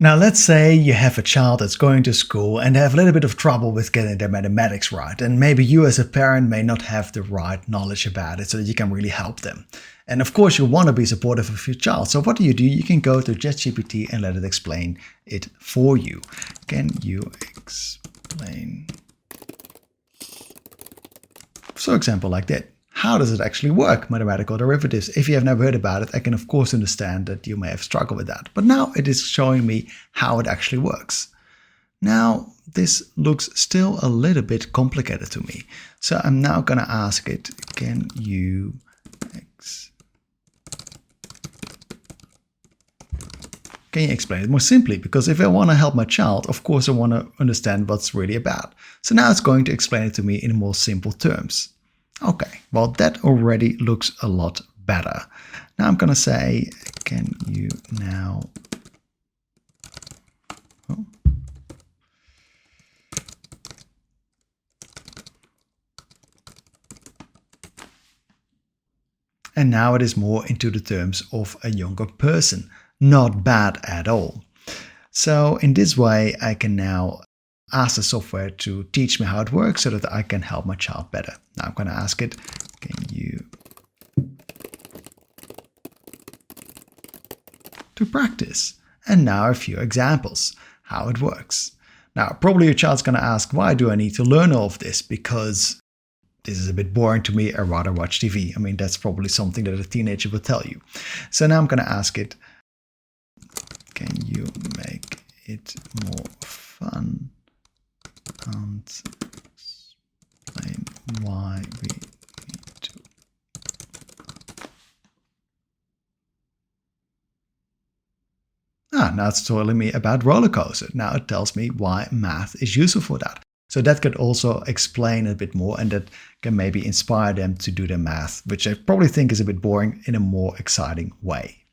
Now, let's say you have a child that's going to school and they have a little bit of trouble with getting their mathematics right. And maybe you as a parent may not have the right knowledge about it so that you can really help them. And of course, you want to be supportive of your child. So what do? You can go to ChatGPT and let it explain it for you. Can you explain, for example, like that? How does it actually work, mathematical derivatives? If you have never heard about it, I can of course understand that you may have struggled with that. But now it is showing me how it actually works. Now, this looks still a little bit complicated to me. So I'm now going to ask it, can you explain it more simply? Because if I want to help my child, of course I want to understand what's really about. So now it's going to explain it to me in more simple terms. Okay, well, that already looks a lot better. Now I'm going to say, can you now... Oh. And now it is more into the terms of a younger person. Not bad at all. So in this way, I can now ask the software to teach me how it works so that I can help my child better. Now I'm going to ask it, can you to practice? And now a few examples, how it works. Now, probably your child's going to ask, why do I need to learn all of this? Because this is a bit boring to me, I'd rather watch TV. I mean, that's probably something that a teenager would tell you. So now I'm going to ask it, can you make it more fun and explain why we need to? Now it's telling me about roller coaster. Now it tells me why math is useful for that. So that could also explain a bit more, and that can maybe inspire them to do their math, which I probably think is a bit boring, in a more exciting way.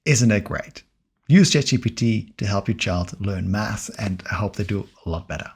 Isn't that great? Use ChatGPT to help your child learn math, and I hope they do a lot better.